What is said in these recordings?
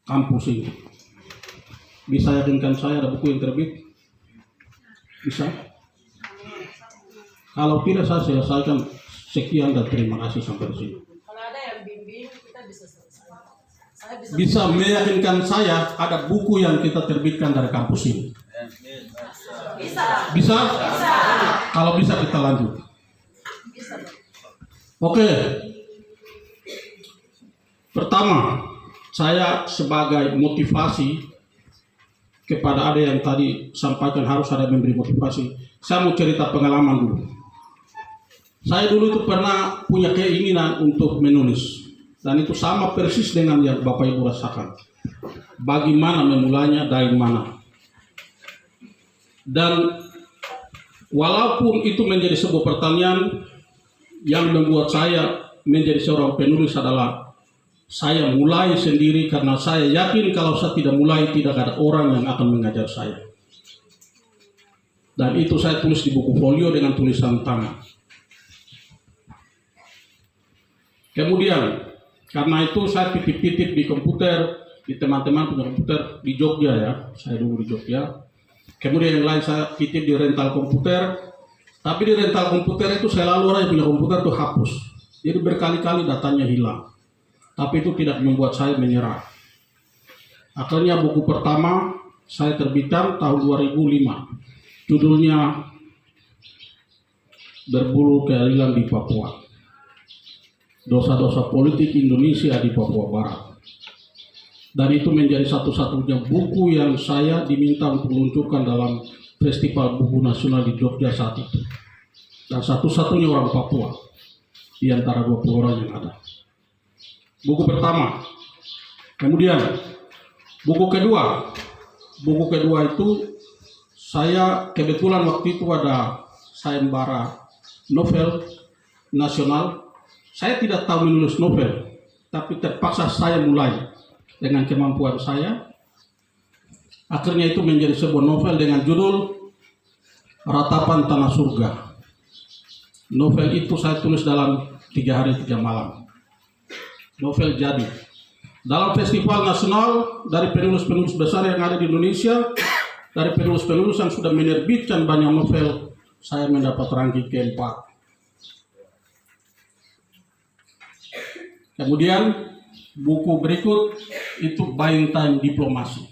kampus ini. Bisa yakinkan saya ada buku yang terbit? Bisa? Kalau tidak, saya selesaikan. Sekian dan terima kasih sampai di sini. Kalau ada yang bimbing, kita bisa selesai. Saya Bisa meyakinkan saya ada buku yang kita terbitkan dari kampus ini? Bisa. Bisa? Kalau bisa kita lanjut. Bisa. Oke. Pertama, saya sebagai motivasi kepada ada yang tadi sampaikan harus ada memberi motivasi. Saya mau cerita pengalaman dulu. Saya dulu itu pernah punya keinginan untuk menulis. Dan itu sama persis dengan yang Bapak Ibu rasakan. Bagaimana memulainya, dari mana. Dan walaupun itu menjadi sebuah pertanyaan yang membuat saya menjadi seorang penulis adalah saya mulai sendiri karena saya yakin kalau saya tidak mulai tidak ada orang yang akan mengajar saya. Dan itu saya tulis di buku folio dengan tulisan tangan. Kemudian karena itu saya titip-titip di komputer, di teman-teman punya komputer di Jogja ya, saya dulu di Jogja. Kemudian yang lain saya titip di rental komputer, tapi di rental komputer itu selalu orang yang punya komputer itu hapus. Jadi berkali-kali datanya hilang. Tapi itu tidak membuat saya menyerah. Akhirnya buku pertama saya terbitkan tahun 2005. Judulnya Berburu Keadilan di Papua. Dosa-dosa politik Indonesia di Papua Barat. Dan itu menjadi satu-satunya buku yang saya diminta untuk meluncurkan dalam Festival Buku Nasional di Jogja saat itu. Dan satu-satunya orang Papua di antara 20 orang yang ada. Buku pertama. Kemudian buku kedua. Buku kedua itu saya kebetulan waktu itu ada sayembara novel nasional. Saya tidak tahu menulis novel, tapi terpaksa saya mulai dengan kemampuan saya. Akhirnya itu menjadi sebuah novel dengan judul Ratapan Tanah Surga. Novel itu saya tulis dalam 3 hari 3 malam. Novel jadi. Dalam festival nasional dari penulis-penulis besar yang ada di Indonesia, dari penulis-penulis yang sudah menerbitkan banyak novel, saya mendapat ranking keempat. Kemudian buku berikut itu Buying Time Diplomasi.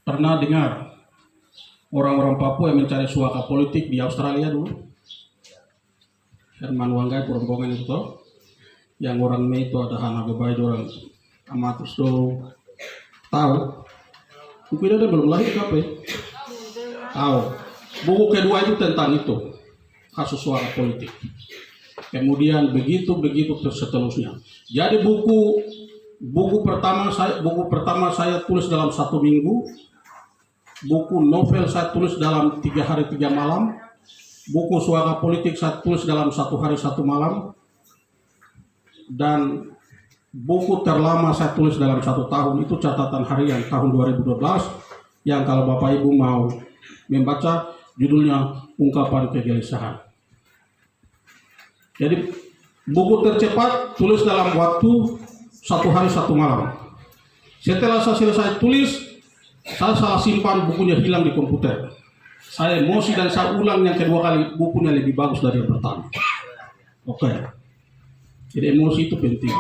Pernah dengar orang-orang Papua yang mencari suaka politik di Australia dulu? Herman Wanggai rombongan itu toh? Yang orang Mei itu ada Hana Bebai, orang Amatus do tahu. Buku ini belum lahir kapan? Tahu. Buku kedua itu tentang itu, kasus suara politik. Kemudian begitu seterusnya. Jadi buku pertama saya tulis dalam 1 minggu. Buku novel saya tulis dalam 3 hari 3 malam. Buku suara politik saya tulis dalam 1 hari 1 malam. Dan buku terlama saya tulis dalam 1 tahun itu catatan harian tahun 2012 yang kalau Bapak Ibu mau membaca judulnya Ungkapan Kegelisahan. Jadi buku tercepat tulis dalam waktu 1 hari 1 malam. Setelah saya selesai tulis, saya salah simpan, bukunya hilang di komputer. Saya emosi dan saya ulang yang kedua kali, bukunya lebih bagus dari yang pertama. Oke. Jadi emosi itu penting.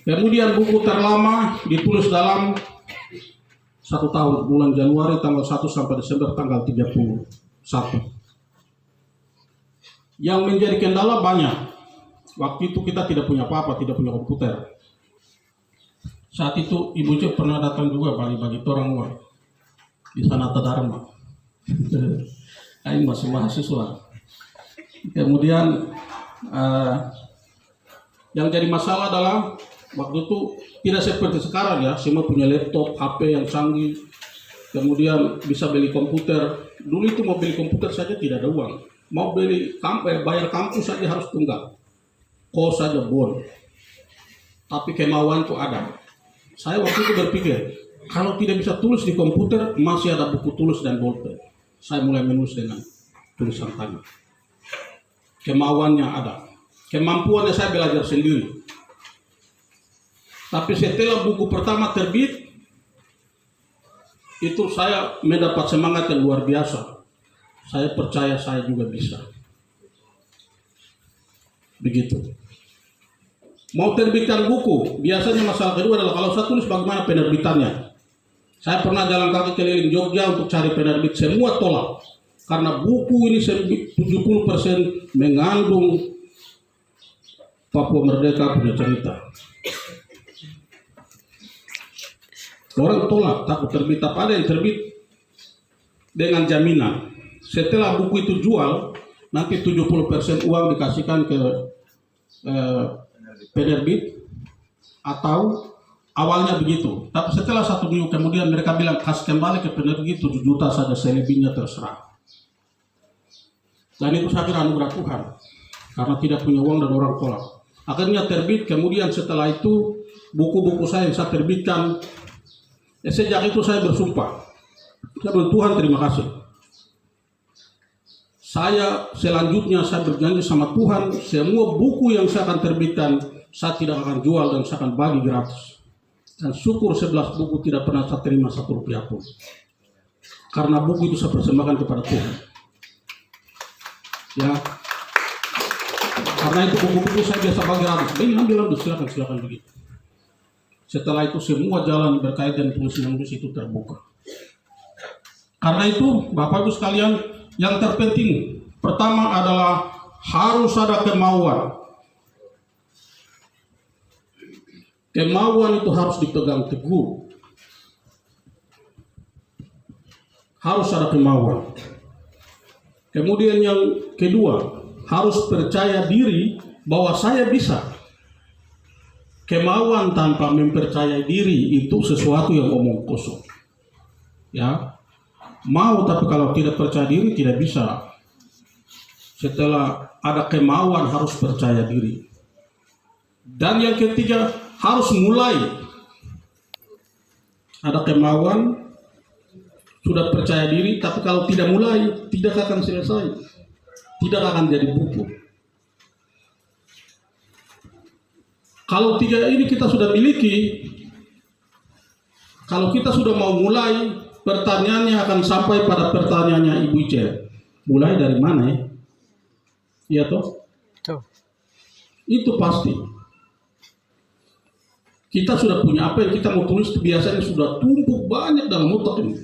Kemudian buku terlama ditulis dalam 1 tahun, bulan Januari tanggal 1 sampai Desember tanggal 31. Yang menjadi kendala banyak. Waktu itu kita tidak punya apa-apa, tidak punya komputer. Saat itu Ibu Cik pernah datang juga bagi-bagi orang uang di Sanata Dharma. Ini masih mahasiswa. Kemudian yang jadi masalah adalah waktu itu tidak seperti sekarang ya, semua punya laptop, HP yang canggih. Kemudian bisa beli komputer. Dulu itu mau beli komputer saja tidak ada uang. Mau beli bayar kampus saja harus tunggal. Kos saja bon. Tapi kemauan itu ada. Saya waktu itu berpikir, kalau tidak bisa tulis di komputer, masih ada buku tulis dan bolpen. Saya mulai menulis dengan tulisan tangan. Kemauannya ada. Kemampuannya saya belajar sendiri. Tapi setelah buku pertama terbit, itu saya mendapat semangat yang luar biasa. Saya percaya saya juga bisa. Begitu. Mau terbitkan buku, biasanya masalah kedua adalah kalau saya tulis bagaimana penerbitannya. Saya pernah jalan kaki keliling Jogja untuk cari penerbit, semua tolak. Karena buku ini 70% mengandung Papua Merdeka punya cerita. Orang tolak, takut terbit. Tapi ada yang terbit dengan jaminan. Setelah buku itu jual, nanti 70% uang dikasihkan ke penerbit, atau awalnya begitu. Tapi setelah 1 minggu kemudian mereka bilang kasih kembali ke penerbit 7 juta saja, selebihnya terserah. Dan itu saya kira anugerah Tuhan, karena tidak punya uang dan orang tolak. Akhirnya terbit, kemudian setelah itu buku-buku saya yang saya terbitkan, sejak itu saya bersumpah, saya bilang, Tuhan terima kasih. Saya selanjutnya saya berjanji sama Tuhan, semua buku yang saya akan terbitkan, saya tidak akan jual dan saya akan bagi gratis. Dan syukur 11 buku tidak pernah saya terima 1 rupiah pun. Karena buku itu saya persembahkan kepada Tuhan. Ya, karena itu buku-buku saya biasa bagi gratis. Ambil, silakan begitu. Setelah itu semua jalan berkaitan dengan tulis itu terbuka. Karena itu Bapak Ibu sekalian, yang terpenting pertama adalah harus ada kemauan. Kemauan itu harus dipegang teguh. Harus ada kemauan. Kemudian yang kedua, harus percaya diri bahwa saya bisa. Kemauan tanpa mempercayai diri itu sesuatu yang omong kosong. Ya. Mau tapi kalau tidak percaya diri tidak bisa. Setelah ada kemauan harus percaya diri. Dan yang ketiga harus mulai. Ada kemauan, sudah percaya diri, tapi kalau tidak mulai tidak akan selesai. Tidak akan jadi buku. Kalau 3 ini kita sudah miliki, kalau kita sudah mau mulai, pertanyaannya akan sampai pada pertanyaannya Ibu Ica. Mulai dari mana ya? Iya toh? Itu pasti. Kita sudah punya apa yang kita mau tulis, biasanya sudah tumpuk banyak dalam otak ini.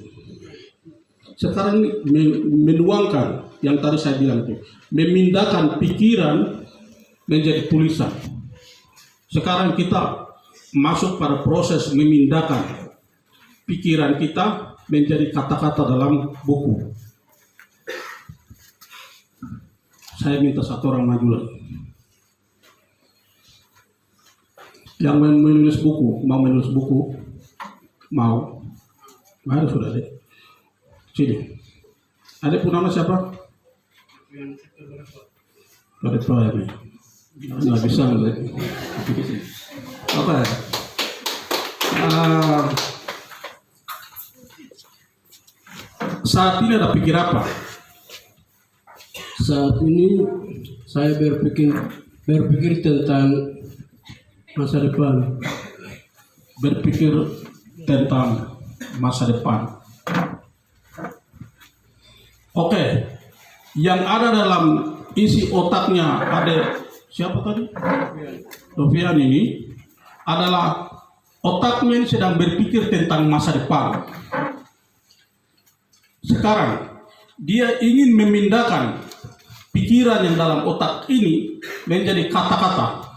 Sekarang ini menuangkan yang tadi saya bilang itu, memindahkan pikiran menjadi tulisan. Sekarang kita masuk pada proses memindahkan pikiran kita menjadi kata-kata dalam buku. Saya minta 1 orang maju lagi. Yang menulis buku, mau menulis buku? Mau? Mari sudah deh. Sini. Ada pun nama siapa? Ada apa ya? Nggak bisa nggak? Apa ya? Saat ini ada pikir apa? Saat ini saya berpikir tentang masa depan. Berpikir tentang masa depan. Oke, yang ada dalam isi otaknya ada siapa tadi? Dovian ini adalah otaknya ini sedang berpikir tentang masa depan. Sekarang dia ingin memindahkan pikiran yang dalam otak ini menjadi kata-kata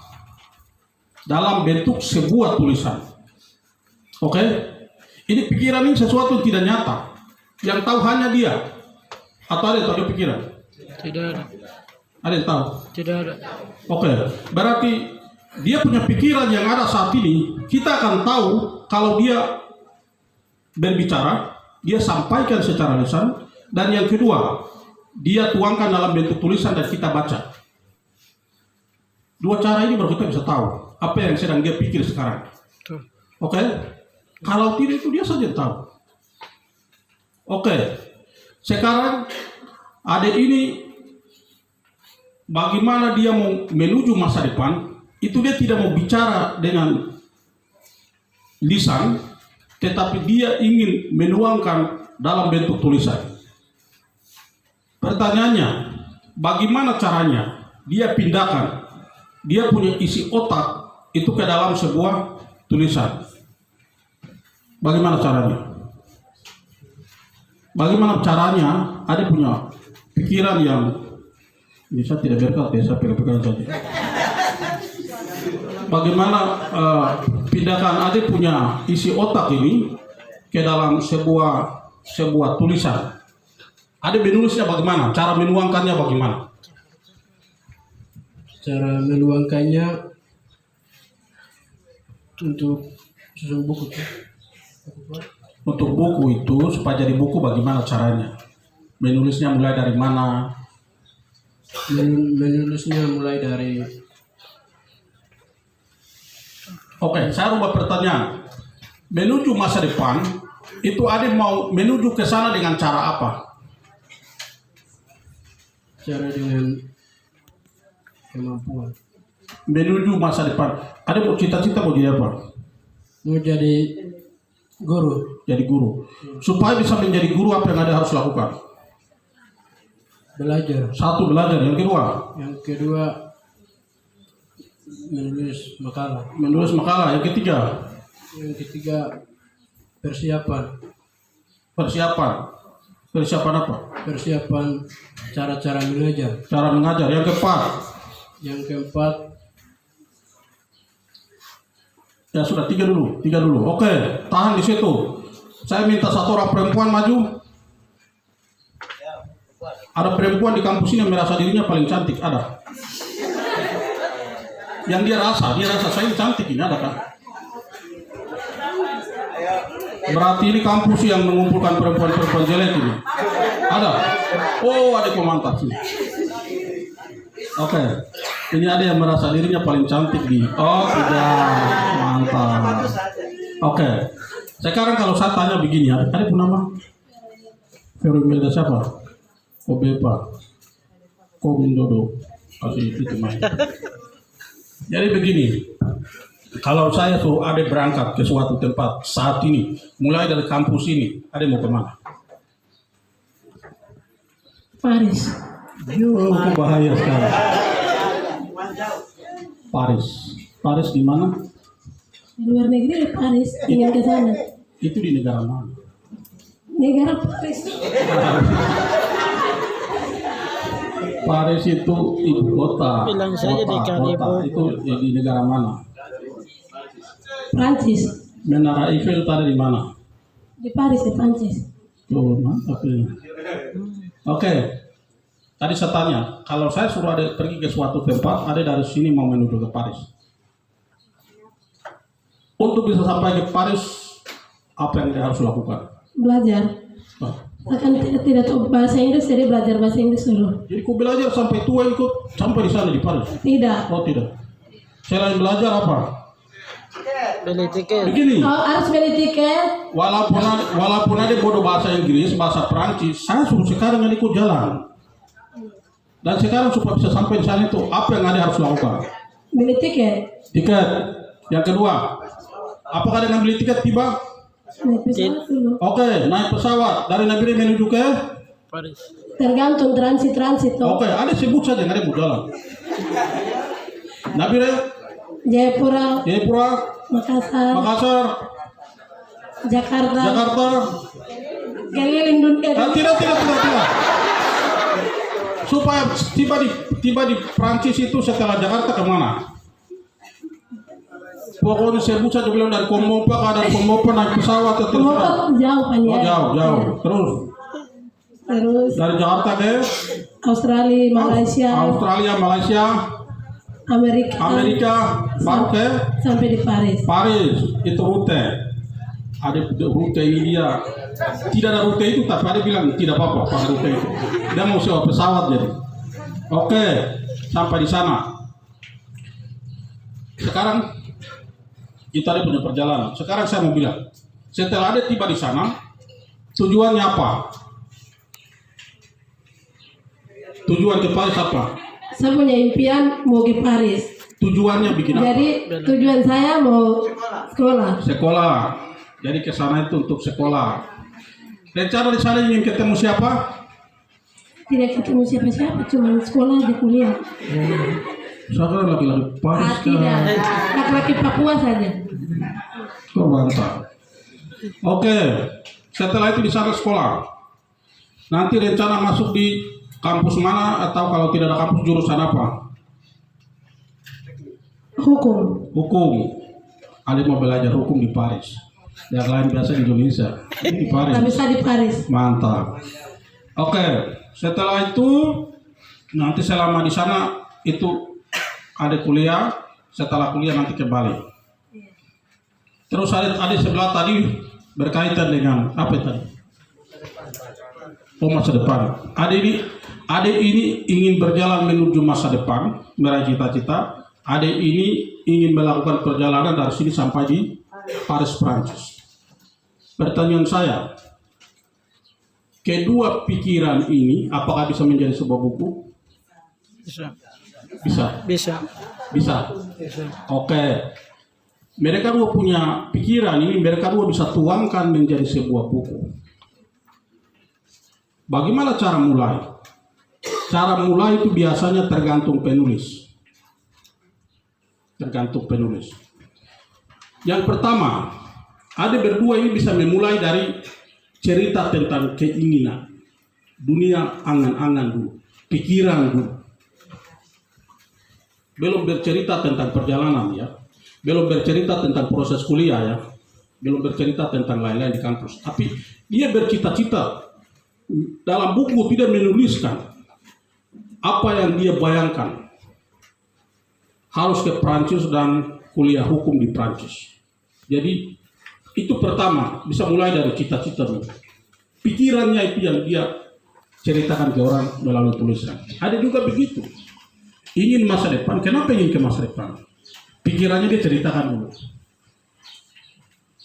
dalam bentuk sebuah tulisan. Oke? Ini pikiran ini sesuatu yang tidak nyata. Yang tahu hanya dia. Atau ada yang tahu pikiran? Tidak ada. Ada yang tahu? Tidak ada. Oke. Berarti dia punya pikiran yang ada saat ini. Kita akan tahu kalau dia berbicara, dia sampaikan secara lisan. Dan yang kedua, dia tuangkan dalam bentuk tulisan dan kita baca. 2 cara ini baru kita bisa tahu apa yang sedang dia pikir sekarang. Oke? Kalau tidak itu dia saja tahu. Oke. Sekarang ada ini bagaimana dia mau menuju masa depan, itu dia tidak mau bicara dengan lisan, tetapi dia ingin menuangkan dalam bentuk tulisan. Pertanyaannya, bagaimana caranya dia pindahkan dia punya isi otak itu ke dalam sebuah tulisan? Bagaimana caranya? Bagaimana caranya? Ada punya pikiran yang bisa tidak berkat, saya pegang saja. Bagaimana pindahkan ada punya isi otak ini ke dalam sebuah tulisan? Ada menulisnya bagaimana? Cara menuangkannya bagaimana? Cara meluangkannya untuk susun buku. Untuk buku itu supaya jadi buku bagaimana caranya? Menulisnya mulai dari mana? Menulisnya mulai dari Oke, saya rubah pertanyaan. Menuju masa depan itu ada mau menuju ke sana dengan cara apa? cara dengan kemampuan. Menuju masa depan. Ada mau cita-cita mau jadi apa? Mau jadi guru, Jadi guru. Supaya bisa menjadi guru apa yang ada harus lakukan? belajar. Satu, belajar. Yang kedua, Yang kedua menulis makalah. menulis makalah. Yang ketiga, Yang ketiga persiapan. persiapan. Persiapan apa? Persiapan cara-cara mengajar. Cara mengajar. Yang keempat, Yang keempat ya sudah tiga dulu. Oke, tahan di situ. Saya minta satu orang perempuan maju. Ada perempuan di kampus ini yang merasa dirinya paling cantik, ada? Yang dia rasa saya ini cantik ini, ada kan? Berarti ini kampus yang mengumpulkan perempuan-perempuan jelek ini. Ada? Oh, ada komentar sini. Oke, ini ada yang merasa dirinya paling cantik di. Oh, tidak, mantap. Oke, sekarang kalau saya tanya begini, ada pun nama? Ferumelda siapa? Kobepa, Komindodo, kasih itu main. Jadi begini, kalau saya suruh ada berangkat ke suatu tempat saat ini, mulai dari kampus ini, ada mau kemana? Paris. Yo, kok bahaya sekali. Paris di mana? Di luar negeri di Paris, ingin ke sana. Itu di negara mana? Negara Paris. Paris itu ibu kota. Bilang saja di Kalibo. Itu di negara mana? Prancis. Menara Eiffel tadi di mana? Di Paris, di Prancis. Tuh, mantap ini. Oke. Tadi saya tanya, kalau saya suruh ada pergi ke suatu tempat, ada dari sini mau menuju ke Paris. Untuk bisa sampai ke Paris, apa yang dia harus lakukan? Belajar. Nah, Akan tidak tahu bahasa Inggris, jadi belajar bahasa Inggris dulu. jadi kau belajar sampai tua ikut sampai di sana di Paris? Tidak. Oh tidak. Selain belajar apa? Beli tiket. Begini, Harus beli tiket. walaupun ada bodoh bahasa Inggris, bahasa Prancis, saya suruh sekarang ini ikut jalan. Dan sekarang supaya bisa sampai di sana itu apa yang ada harus lakukan? Beli tiket. Tiket. Yang kedua, apakah dengan beli tiket tiba? Naik pesawat dulu. Oke, naik pesawat dari Nabire menuju ke. Paris. Tergantung transit. Oke, ada sebut saja yang ada mau jalan. Nabire, Jayapura, Jayapura, Makassar, Makassar, Jakarta. Keliling dunia. Tidak. Supaya tiba di Prancis itu setelah Jakarta kemana? Pokoknya sebut saja bilang dari Komopa naik pesawat atau Mau jauh kan ya? Oh, jauh. Terus dari Jakarta ke Australia, Malaysia, Amerika, baru ke sampai di Paris. Paris. Itu rute. Ada rute ini dia. Tidak ada rute itu, tapi ada bilang tidak apa-apa pakai rute itu. Dia mau sewa pesawat jadi. Oke, sampai di sana. Sekarang kita ada punya perjalanan. Sekarang saya mau bilang, setelah ada tiba di sana, tujuannya apa? Tujuan ke Paris apa? Saya punya impian mau ke Paris. Tujuannya bikin apa? Jadi tujuan saya mau sekolah. Sekolah. Jadi ke sana itu untuk sekolah. Rencana di sana ingin ketemu siapa? Tidak ketemu siapa-siapa, cuma sekolah aja kuliah. Saya laki-laki Paris Tidak, laki-laki Papua saja. Oh, mantap. Oke, setelah itu di sana sekolah. Nanti rencana masuk di kampus mana atau kalau tidak ada kampus jurusan apa? Hukum. Hukum. Ada mau belajar hukum di Paris. Yang lain biasa di Indonesia. Ini di Paris. Tak bisa di Paris. Mantap. Oke, setelah itu nanti selama di sana itu ada kuliah. Setelah kuliah nanti kembali. Terus ada sebelah tadi berkaitan dengan apa tadi? Oh, masa depan. Ada ini ingin berjalan menuju masa depan, meraih cita-cita. Ada ini ingin melakukan perjalanan dari sini sampai di Paris, Prancis. Pertanyaan saya, kedua pikiran ini apakah bisa menjadi sebuah buku? Bisa. Bisa. Bisa. Bisa. Bisa. Oke. Mereka dua punya pikiran ini, mereka dua bisa tuangkan menjadi sebuah buku. Bagaimana cara mulai? Cara mulai itu biasanya tergantung penulis. Tergantung penulis. Yang pertama, ada berdua ini bisa memulai dari cerita tentang keinginan, dunia angan-angan dulu, pikiran dulu. Belum bercerita tentang perjalanan ya, belum bercerita tentang proses kuliah ya, belum bercerita tentang lain-lain di kampus. Tapi dia bercita-cita dalam buku, tidak menuliskan apa yang dia bayangkan. Harus ke Prancis dan kuliah hukum di Prancis. Jadi itu pertama, bisa mulai dari cita-cita dulu. Pikirannya itu yang dia ceritakan ke orang melalui tulisan. Ada juga begitu. Ingin masa depan, kenapa ingin ke masa depan? Pikirannya dia ceritakan dulu.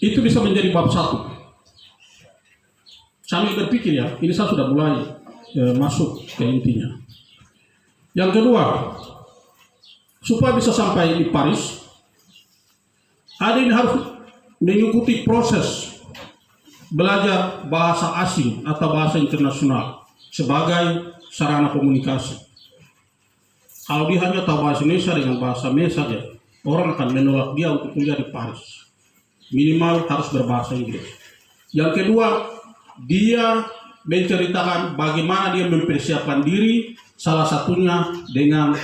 Itu bisa menjadi bab 1. Sambil berpikir ya, ini saya sudah mulai masuk ke intinya. Yang kedua, supaya bisa sampai di Paris, ada ini harus mengikuti proses belajar bahasa asing atau bahasa internasional sebagai sarana komunikasi. Kalau dia hanya tahu bahasa Indonesia dengan bahasa Indonesia saja, orang akan menolak dia untuk kuliah di Paris. Minimal harus berbahasa Inggris. Yang kedua, dia menceritakan bagaimana dia mempersiapkan diri, salah satunya dengan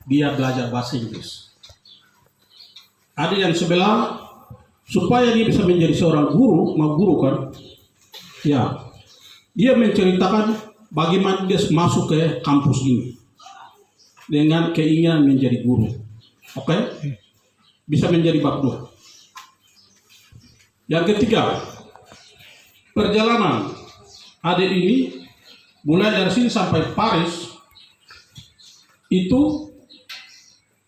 dia belajar bahasa Inggris. Ada yang sebelah, supaya dia bisa menjadi seorang guru, mau guru kan? Ya, dia menceritakan bagaimana dia masuk ke kampus ini dengan keinginan menjadi guru. Oke? Bisa menjadi bab 2. Yang ketiga, perjalanan adik ini mulai dari sini sampai Paris itu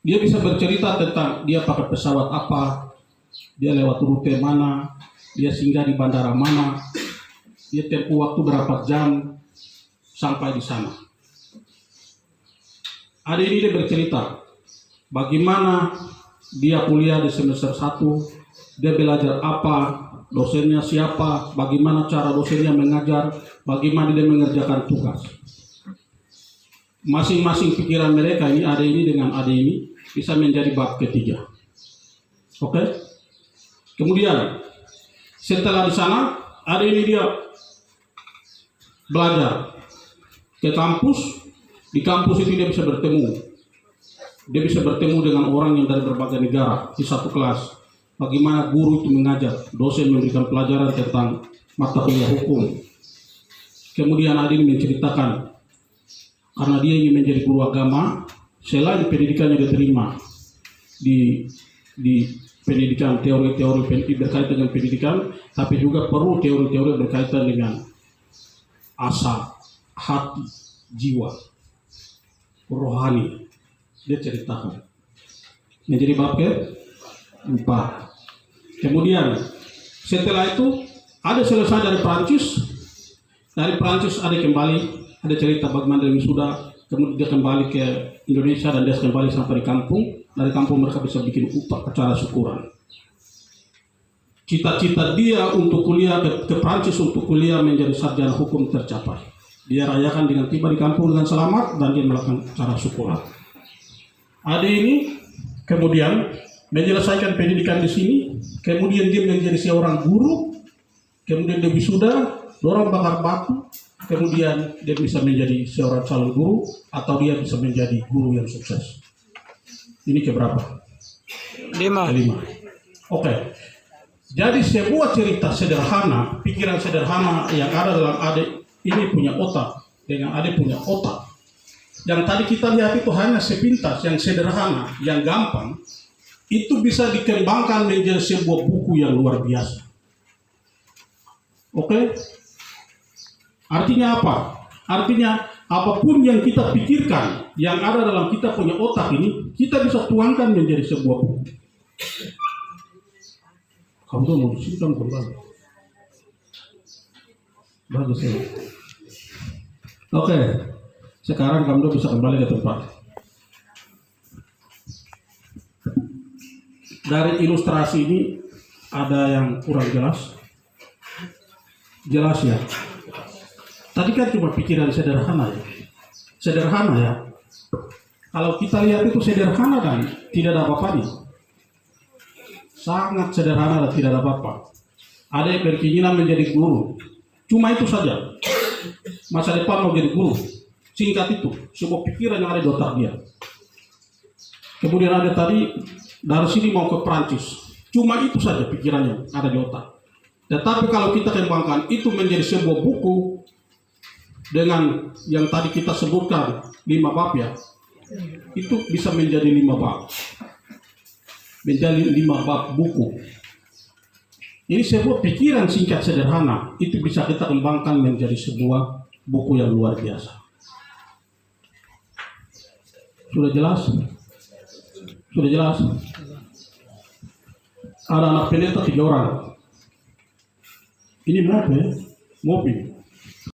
dia bisa bercerita tentang dia pakai pesawat apa, dia lewat rute mana, dia singgah di bandara mana, dia tempuh waktu berapa jam sampai di sana. Ada ini dia bercerita bagaimana dia kuliah di semester 1, dia belajar apa, dosennya siapa, bagaimana cara dosennya mengajar, bagaimana dia mengerjakan tugas. Masing-masing pikiran mereka ini, ada ini dengan ada ini, bisa menjadi bab ketiga. Oke? Kemudian setelah di sana, ada ini dia belajar ke kampus. Di kampus itu dia bisa bertemu. Dia bisa bertemu dengan orang yang dari berbagai negara di satu kelas. Bagaimana guru itu mengajar, dosen memberikan pelajaran tentang mata kuliah hukum. Kemudian ada ini menceritakan karena dia ingin menjadi guru agama, selain pendidikannya diterima di pendidikan teori-teori berkaitan dengan pendidikan, tapi juga perlu teori-teori berkaitan dengan asa, hati, jiwa, rohani. Dia ceritakan. Menjadi bab ke-4. Kemudian setelah itu ada selesai dari Prancis. Dari Prancis ada kembali, ada cerita bagaimana dia sudah, kemudian dia kembali ke Indonesia dan dia kembali sampai di kampung. dari kampung mereka bisa bikin upah acara syukuran. Cita-cita dia untuk kuliah ke Prancis untuk kuliah menjadi sarjana hukum tercapai. Dia rayakan dengan tiba di kampung dengan selamat dan dia melakukan acara syukuran. Adik ini kemudian menyelesaikan pendidikan di sini, kemudian dia menjadi seorang guru, kemudian dia wisuda, dorong bakar batu, kemudian dia bisa menjadi seorang calon guru atau dia bisa menjadi guru yang sukses. Ini keberapa? 5. Kelima. Oke. Jadi sebuah cerita sederhana, pikiran sederhana yang ada dalam adik ini punya otak dengan adik punya otak. Yang tadi kita lihat itu hanya sepintas, yang sederhana, yang gampang, itu bisa dikembangkan menjadi sebuah buku yang luar biasa. Oke? Artinya apa? Artinya apapun yang kita pikirkan, yang ada dalam kita punya otak ini, kita bisa tuangkan menjadi sebuah buku. Kamu tuh mau disini kan kembali. Bagus ya. Oke. Sekarang kamu bisa kembali ke tempat. Dari ilustrasi ini ada yang kurang jelas? Jelas ya? Tadi kan cuma pikiran sederhana ya. Sederhana ya. Kalau kita lihat itu sederhana dan tidak ada apa-apanya. Sangat sederhana dan tidak ada apa-apa. Ada yang berkeinginan menjadi guru. Cuma itu saja. Masa depan mau jadi guru. Singkat itu, sebuah pikiran yang ada di otak dia. Kemudian ada tadi, dari sini mau ke Prancis. Cuma itu saja pikirannya ada di otak. Tetapi kalau kita kembangkan itu menjadi sebuah buku dengan yang tadi kita sebutkan 5 bab ya, itu bisa menjadi 5 bab. Menjadi 5 bab buku. Ini sebuah pikiran singkat sederhana, itu bisa kita kembangkan menjadi sebuah buku yang luar biasa. Sudah jelas? Sudah jelas? Ada anak pendeta 3 orang. Ini ngopi.